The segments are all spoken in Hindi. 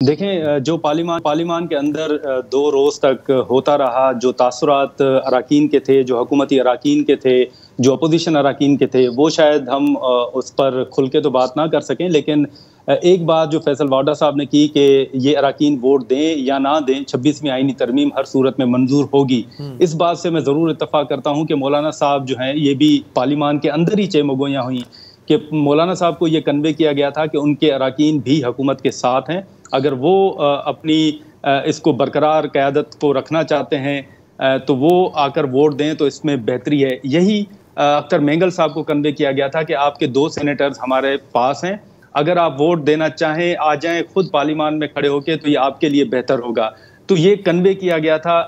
देखें, जो पार्लिमान के अंदर 2 रोज़ तक होता रहा, जो तासुरात अराकीन के थे, जो हुकूमती अराकीन के थे, जो अपोज़िशन अराकीन के थे, वो शायद हम उस पर खुल के तो बात ना कर सकें। लेकिन एक बात जो फैसल वाडा साहब ने की कि ये अराकीन वोट दें या ना दें, 26वीं आईनी तरमीम हर सूरत में मंजूर होगी। इस बात से मैं ज़रूर इत्तफ़ाक़ करता हूँ कि मौलाना साहब जो हैं, ये भी पार्लिमान के अंदर ही चेमगोइयाँ हुईं कि मौलाना साहब को ये कन्वे किया गया था कि उनके अराकीन भी हुकूमत के साथ हैं। अगर वो अपनी इसको बरकरार क़यादत को रखना चाहते हैं तो वो आकर वोट दें तो इसमें बेहतरी है। यही अख्तर मेंगल साहब को कन्वे किया गया था कि आपके 2 सेनेटर्स हमारे पास हैं, अगर आप वोट देना चाहें आ जाएँ खुद पार्लिमान में खड़े होके, तो ये आपके लिए बेहतर होगा। तो ये कन्वे किया गया था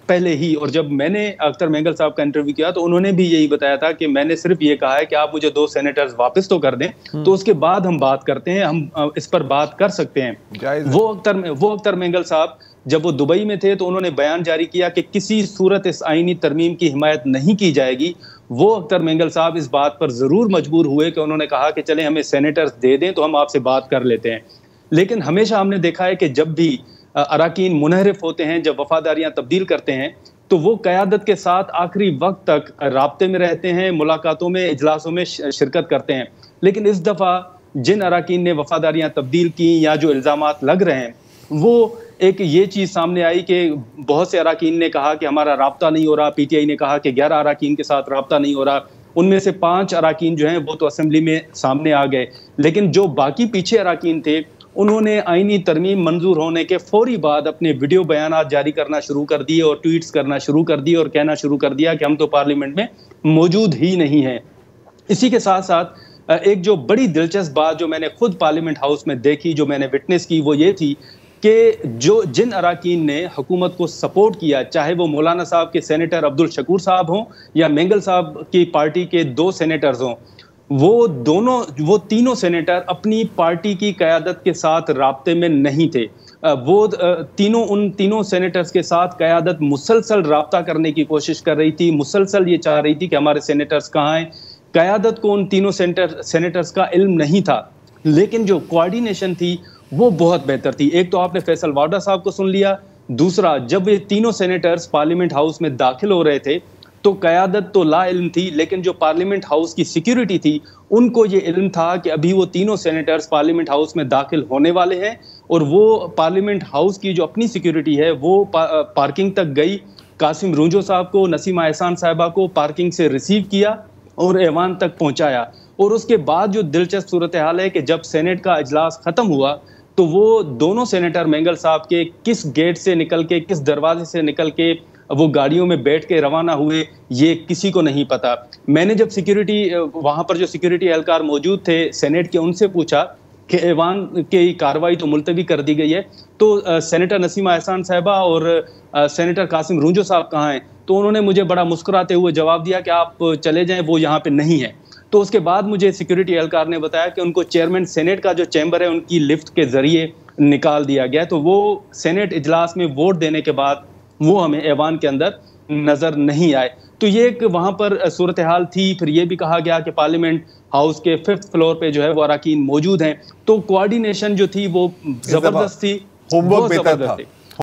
पहले ही। और जब मैंने अख्तर मेंगल साहब का इंटरव्यू किया तो उन्होंने भी यही बताया था कि मैंने सिर्फ ये कहा है कि आप मुझे 2 सेनेटर्स वापस तो कर दें, तो उसके बाद हम बात करते हैं, हम इस पर बात कर सकते हैं। वो अख्तर मेंगल साहब जब वो दुबई में थे तो उन्होंने बयान जारी किया कि किसी सूरत इस आईनी तरमीम की हिमायत नहीं की जाएगी। वो अख्तर मेंगल साहब इस बात पर ज़रूर मजबूर हुए कि उन्होंने कहा कि चलें हमें सेनेटर्स दे दें तो हम आपसे बात कर लेते हैं। लेकिन हमेशा हमने देखा है कि जब भी अराकीन मुनहरिफ होते हैं, जब वफादारियां तब्दील करते हैं, तो वो क़यादत के साथ आखिरी वक्त तक राब्ते में रहते हैं, मुलाकातों में, इजलासों में शिरकत करते हैं। लेकिन इस दफ़ा जिन अराकीन ने वफादारियां तब्दील की या जो इल्ज़ामात लग रहे हैं, वो एक ये चीज़ सामने आई कि बहुत से अराकीन ने कहा कि हमारा राब्ता नहीं हो रहा, पीटीआई ने कहा कि 11 अराकीन के साथ राब्ता नहीं हो रहा। उनमें से 5 अराकीन जो हैं वो तो असेंबली में सामने आ गए, लेकिन जो बाकी पीछे अराकीन थे उन्होंने आईनी तरमीम मंजूर होने के फौरी बाद अपने वीडियो बयानात जारी करना शुरू कर दिए और ट्वीट्स करना शुरू कर दिए और कहना शुरू कर दिया कि हम तो पार्लियामेंट में मौजूद ही नहीं हैं। इसी के साथ साथ एक जो बड़ी दिलचस्प बात जो मैंने खुद पार्लियामेंट हाउस में देखी, जो मैंने विटनेस की, वो ये थी कि जिन अराकीन ने हुकूमत को सपोर्ट किया, चाहे वो मौलाना साहब के सेनेटर अब्दुल शकूर साहब हों या मेंगल साहब की पार्टी के 2 सेनेटर्स हों, वो तीनों सेनेटर अपनी पार्टी की क़यादत के साथ राब्ते में नहीं थे। उन तीनों सेनेटर्स के साथ क़यादत मुसलसल राब्ता करने की कोशिश कर रही थी, मुसलसल ये चाह रही थी कि हमारे सेनेटर्स कहाँ हैं। क़यादत को उन तीनों सेनेटर्स का इल्म नहीं था, लेकिन जो कोऑर्डिनेशन थी वो बहुत बेहतर थी। एक तो आपने फैसल वाडा साहब को सुन लिया, दूसरा जब ये तीनों सेनेटर्स पार्लियामेंट हाउस में दाखिल हो रहे थे तो क़यादत तो ला इल्म थी, लेकिन जो पार्लियामेंट हाउस की सिक्योरिटी थी उनको ये इल्म था कि अभी वो तीनों सेनेटर्स पार्लियामेंट हाउस में दाखिल होने वाले हैं और वो पार्लियामेंट हाउस की जो अपनी सिक्योरिटी है वो पार्किंग तक गई। कासिम रूंजो साहब को, नसीमा एहसान साहिबा को पार्किंग से रिसीव किया और ऐवान तक पहुंचाया। और उसके बाद जो दिलचस्प सूरत हाल है कि जब सेनेट का इजलास ख़त्म हुआ तो वो दोनों सेनेटर मेंगल साहब के किस गेट से निकल के, किस दरवाजे से निकल के वो गाड़ियों में बैठ के रवाना हुए, ये किसी को नहीं पता। मैंने जब वहाँ पर जो सिक्योरिटी एहलकार मौजूद थे सेनेट के, उनसे पूछा कि ऐवान की कार्रवाई तो मुलतवी कर दी गई है, तो सेनेटर नसीमा एहसान साहिबा और सेनेटर कासिम रूंजो साहब कहाँ हैं? तो उन्होंने मुझे बड़ा मुस्कुराते हुए जवाब दिया कि आप चले जाएं, वो यहाँ पे नहीं है। तो उसके बाद मुझे सिक्योरिटी एहलकार ने बताया कि उनको चेयरमैन सेनेट का जो चैम्बर है उनकी लिफ्ट के जरिए निकाल दिया गया। तो वो सेनेट इजलास में वोट देने के बाद वो हमें ऐवान के अंदर नजर नहीं आए। तो ये एक वहां पर सूरत हाल थी। फिर ये भी कहा गया कि पार्लियामेंट हाउस के 5th फ्लोर पे जो है वो अराकीन मौजूद हैं। तो कोऑर्डिनेशन जो थी वो जबरदस्त थी, होमवर्क बेहतर था।